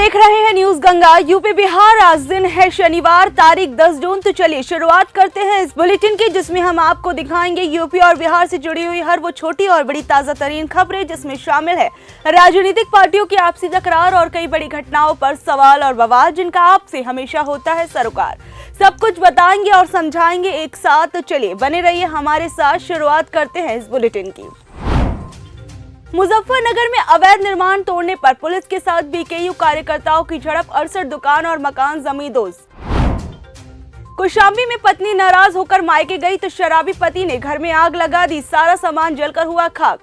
देख रहे हैं न्यूज गंगा। यूपी बिहार आज दिन है शनिवार तारीख 10 जून। तो चलिए शुरुआत करते हैं इस बुलेटिन की, जिसमें हम आपको दिखाएंगे यूपी और बिहार से जुड़ी हुई हर वो छोटी और बड़ी ताजा तरीन खबरें, जिसमें शामिल है राजनीतिक पार्टियों की आपसी तकरार और कई बड़ी घटनाओं पर सवाल और बवाल, जिनका आपसे हमेशा होता है सरोकार। सब कुछ बताएंगे और समझाएंगे एक साथ। तो चलिए बने रहिए हमारे साथ। शुरुआत करते हैं इस बुलेटिन की। मुजफ्फरनगर में अवैध निर्माण तोड़ने पर पुलिस के साथ बीकेयू कार्यकर्ताओं की झड़प, 68 दुकान और मकान जमींदोज। कौशाम्बी में पत्नी नाराज होकर मायके गई तो शराबी पति ने घर में आग लगा दी, सारा सामान जलकर हुआ खाक।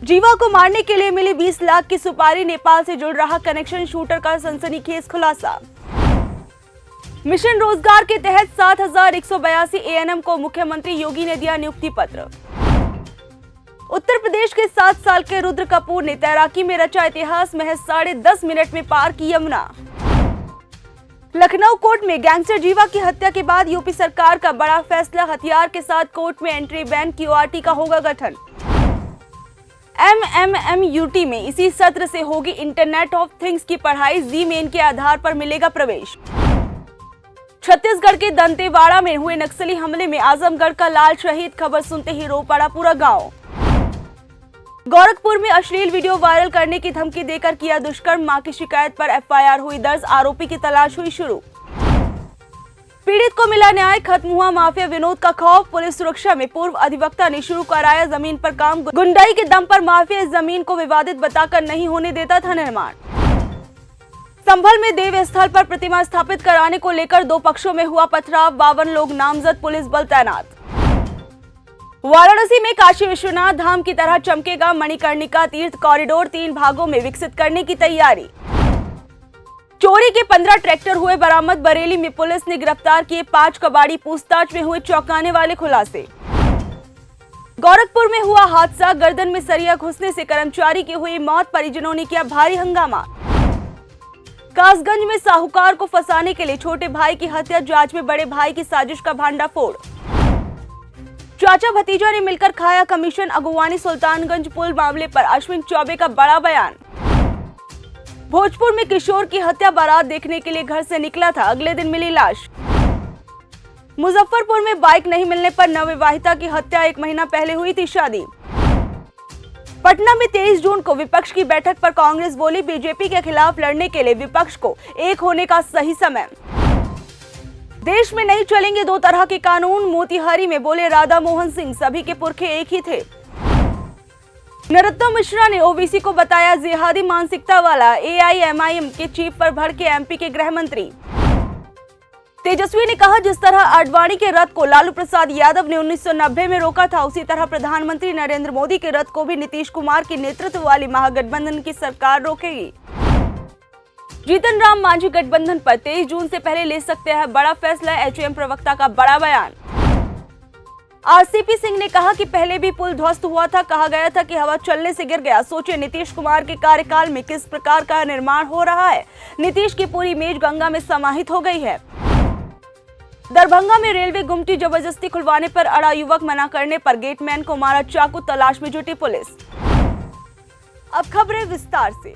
जीवा को मारने के लिए मिली 20 लाख की सुपारी, नेपाल से जुड़ रहा कनेक्शन शूटर का सनसनीखेज खुलासा। मिशन रोजगार के तहत 7,182 एएनएम को मुख्यमंत्री योगी ने दिया नियुक्ति पत्र। उत्तर प्रदेश के 7 साल के रुद्र कपूर ने तैराकी में रचा इतिहास, महज 10.5 मिनट में पार की यमुना। लखनऊ कोर्ट में गैंगस्टर जीवा की हत्या के बाद यूपी सरकार का बड़ा फैसला, हथियार के साथ कोर्ट में एंट्री बैन, क्यूआरटी का होगा गठन। एमएमएमयूटी में इसी सत्र से होगी इंटरनेट ऑफ थिंग्स की पढ़ाई, जी मेन के आधार पर मिलेगा प्रवेश। छत्तीसगढ़ के दंतेवाड़ा में हुए नक्सली हमले में आजमगढ़ का लाल शहीद, खबर सुनते ही रो पड़ा पूरा गांव। गोरखपुर में अश्लील वीडियो वायरल करने की धमकी देकर किया दुष्कर्म, मां की शिकायत पर एफआईआर हुई दर्ज, आरोपी की तलाश हुई शुरू। पीड़ित को मिला न्याय, खत्म हुआ माफिया विनोद का खौफ, पुलिस सुरक्षा में पूर्व अधिवक्ता ने शुरू कराया जमीन पर काम, गुंडाई के दम पर माफिया इस जमीन को विवादित बताकर नहीं होने देता था निर्माण। संभल में देव स्थल पर प्रतिमा स्थापित कराने को लेकर 2 पक्षों में हुआ पथराव, 52 लोग नामजद, पुलिस बल तैनात। वाराणसी में काशी विश्वनाथ धाम की तरह चमकेगा मणिकर्णिका तीर्थ कॉरिडोर, 3 भागों में विकसित करने की तैयारी। चोरी के 15 ट्रैक्टर हुए बरामद, बरेली में पुलिस ने गिरफ्तार किए 5 कबाड़ी, पूछताछ में हुए चौंकाने वाले खुलासे। गोरखपुर में हुआ हादसा, गर्दन में सरिया घुसने से कर्मचारी की हुई मौत, परिजनों ने किया भारी हंगामा। कासगंज में साहूकार को फंसाने के लिए छोटे भाई की हत्या, जांच में बड़े भाई की साजिश का भांडाफोड़। चाचा भतीजा ने मिलकर खाया कमीशन, अगुवानी सुल्तानगंज पुल मामले पर अश्विन चौबे का बड़ा बयान। भोजपुर में किशोर की हत्या, बारात देखने के लिए घर से निकला था, अगले दिन मिली लाश। मुजफ्फरपुर में बाइक नहीं मिलने पर नवविवाहिता की हत्या, 1 महीना पहले हुई थी शादी। पटना में 23 जून को विपक्ष की बैठक पर कांग्रेस बोली, बीजेपी के खिलाफ लड़ने के लिए विपक्ष को एक होने का सही समय। देश में नहीं चलेंगे 2 तरह के कानून, मोतिहारी में बोले राधा मोहन सिंह, सभी के पुरखे एक ही थे। नरोत्तम मिश्रा ने ओबीसी को बताया जिहादी मानसिकता वाला, एआईएमआईएम के चीफ पर भड़के एमपी के गृह मंत्री। तेजस्वी ने कहा जिस तरह आडवाणी के रथ को लालू प्रसाद यादव ने 1990 में रोका था, उसी तरह प्रधानमंत्री नरेंद्र मोदी के रथ को भी नीतीश कुमार के नेतृत्व वाली महागठबंधन की सरकार रोकेगी। जीतन राम मांझी गठबंधन पर 23 जून से पहले ले सकते हैं बड़ा फैसला, एचएम प्रवक्ता का बड़ा बयान। आरसीपी सिंह ने कहा कि पहले भी पुल ध्वस्त हुआ था, कहा गया था कि हवा चलने से गिर गया, सोचे नीतीश कुमार के कार्यकाल में किस प्रकार का निर्माण हो रहा है। नीतीश की पूरी इमेज गंगा में समाहित हो गई है। दरभंगा में रेलवे गुमटी जबरदस्ती खुलवाने पर अड़ा युवक, मना करने पर गेटमैन को मारा चाकू, तलाश में जुटी पुलिस। अब खबरें विस्तार से।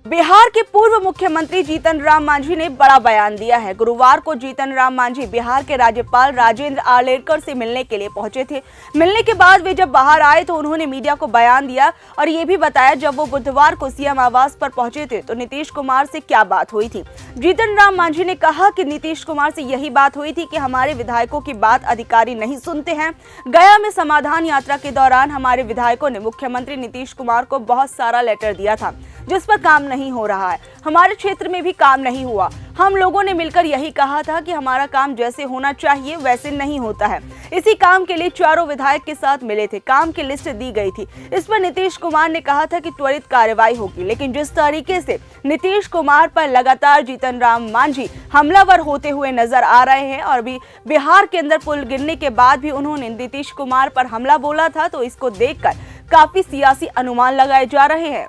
बिहार के पूर्व मुख्यमंत्री जीतन राम मांझी ने बड़ा बयान दिया है। गुरुवार को जीतन राम मांझी बिहार के राज्यपाल राजेंद्र आर्लेकर से मिलने के लिए पहुंचे थे। मिलने के बाद वे जब बाहर आए तो उन्होंने मीडिया को बयान दिया और ये भी बताया जब वो बुधवार को सीएम आवास पर पहुंचे थे तो नीतीश कुमार से क्या बात हुई थी। जीतन राम मांझी ने कहा कि नीतीश कुमार से यही बात हुई थी कि हमारे विधायकों की बात अधिकारी नहीं सुनते हैं। गया में समाधान यात्रा के दौरान हमारे विधायकों ने मुख्यमंत्री नीतीश कुमार को बहुत सारा लेटर दिया था जिस पर काम नहीं हो रहा है। हमारे क्षेत्र में भी काम नहीं हुआ। हम लोगों ने मिलकर यही कहा था कि हमारा काम जैसे होना चाहिए वैसे नहीं होता है। इसी काम के लिए चारों विधायक के साथ मिले थे, काम की लिस्ट दी गई थी। इस पर नीतीश कुमार ने कहा था कि त्वरित कार्रवाई होगी, लेकिन जिस तरीके से नीतीश कुमार पर लगातार जीतन राम मांझी हमलावर होते हुए नजर आ रहे हैं और भी बिहार के अंदर पुल गिरने के बाद भी उन्होंने नीतीश कुमार पर हमला बोला था, तो इसको देखकर काफी सियासी अनुमान लगाए जा रहे हैं।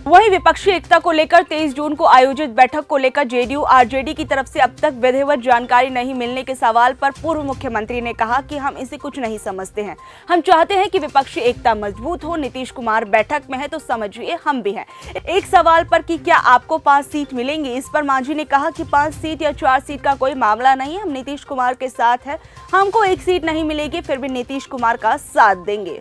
वहीं विपक्षी एकता को लेकर 23 जून को आयोजित बैठक को लेकर जेडीयू आरजेडी की तरफ से अब तक विधिवत जानकारी नहीं मिलने के सवाल पर पूर्व मुख्यमंत्री ने कहा कि हम इसे कुछ नहीं समझते हैं। हम चाहते हैं कि विपक्षी एकता मजबूत हो। नीतीश कुमार बैठक में है तो समझिए हम भी हैं। एक सवाल पर कि क्या आपको 5 सीट मिलेंगी, इस पर मांझी ने कहा कि 5 सीट या 4 सीट का कोई मामला नहीं है, हम नीतीश कुमार के साथ है। हमको 1 सीट नहीं मिलेगी फिर भी नीतीश कुमार का साथ देंगे।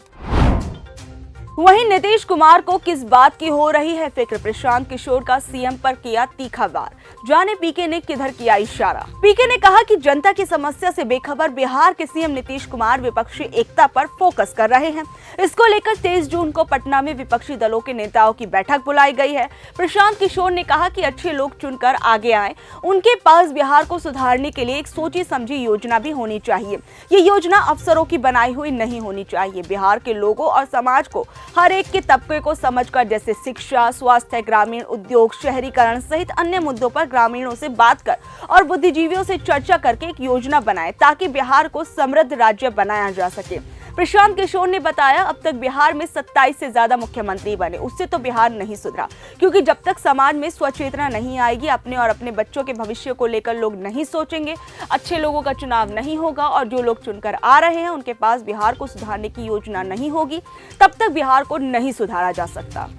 वहीं नीतीश कुमार को किस बात की हो रही है फिक्र, प्रशांत किशोर का सीएम पर किया तीखा वार। जाने पीके ने किधर किया इशारा। पीके ने कहा कि जनता की समस्या से बेखबर बिहार के सीएम नीतीश कुमार विपक्षी एकता पर फोकस कर रहे हैं। इसको लेकर 23 जून को पटना में विपक्षी दलों के नेताओं की बैठक बुलाई गई है। प्रशांत किशोर ने कहा कि अच्छे लोग चुनकर आगे आए, उनके पास बिहार को सुधारने के लिए एक सोची समझी योजना भी होनी चाहिए। ये योजना अफसरों की बनाई हुई नहीं होनी चाहिए। बिहार के लोगों और समाज को, हर एक के तबके को समझकर, जैसे शिक्षा, स्वास्थ्य, ग्रामीण उद्योग, शहरीकरण सहित अन्य मुद्दों पर ग्रामीणों से बात कर और बुद्धिजीवियों से चर्चा करके एक योजना बनाए ताकि बिहार को समृद्ध राज्य बनाया जा सके। प्रशांत किशोर ने बताया, अब तक बिहार में 27 से ज्यादा मुख्यमंत्री बने, उससे तो बिहार नहीं सुधरा, क्योंकि जब तक समाज में स्वचेतना नहीं आएगी, अपने और अपने बच्चों के भविष्य को लेकर लोग नहीं सोचेंगे, अच्छे लोगों का चुनाव नहीं होगा और जो लोग चुनकर आ रहे हैं उनके पास बिहार को सुधारने की योजना नहीं होगी, तब तक बिहार को नहीं सुधारा जा सकता।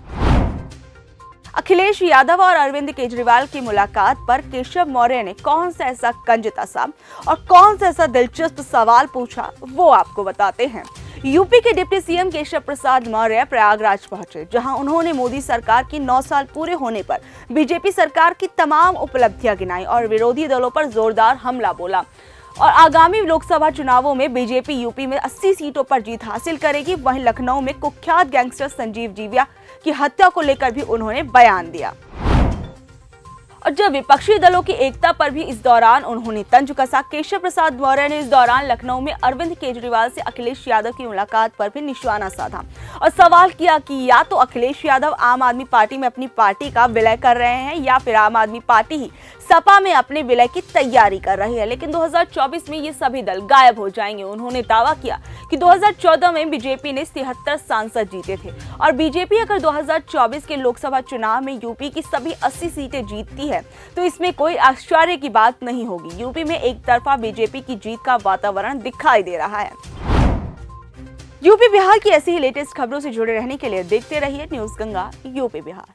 अखिलेश यादव और अरविंद केजरीवाल की मुलाकात पर केशव मौर्य ने कौन सा ऐसा कंजता सा और कौन सा ऐसा दिलचस्प सवाल पूछा, वो आपको बताते हैं। यूपी के डिप्टी सीएम केशव प्रसाद मौर्य प्रयागराज पहुंचे, जहां उन्होंने मोदी सरकार की 9 साल पूरे होने पर बीजेपी सरकार की तमाम उपलब्धियां गिनाई और विरोधी दलों पर जोरदार हमला बोला और आगामी लोकसभा चुनावों में बीजेपी यूपी में 80 सीटों पर जीत हासिल करेगी। वहीं लखनऊ में कुख्यात गैंगस्टर संजीव जीविया की हत्या को लेकर भी उन्होंने बयान दिया और जब विपक्षी दलों की एकता पर भी इस दौरान उन्होंने तंज कसा। केशव प्रसाद मौर्य ने इस दौरान लखनऊ में अरविंद केजरीवाल से अखिलेश यादव की मुलाकात पर भी निशाना साधा और सवाल किया कि या तो अखिलेश यादव आम आदमी पार्टी में अपनी पार्टी का विलय कर रहे हैं या फिर आम आदमी पार्टी ही सपा में अपने विलय की तैयारी कर रही है, लेकिन 2024 में ये सभी दल गायब हो जाएंगे। उन्होंने दावा किया कि 2014 में बीजेपी ने 73 सांसद जीते थे और बीजेपी अगर 2024 के लोकसभा चुनाव में यूपी की सभी 80 सीटें जीतती है तो इसमें कोई आश्चर्य की बात नहीं होगी। यूपी में एक तरफा बीजेपी की जीत का वातावरण दिखाई दे रहा है। यूपी बिहार की ऐसी ही लेटेस्ट खबरों से जुड़े रहने के लिए देखते रहिए न्यूज़ गंगा यूपी बिहार।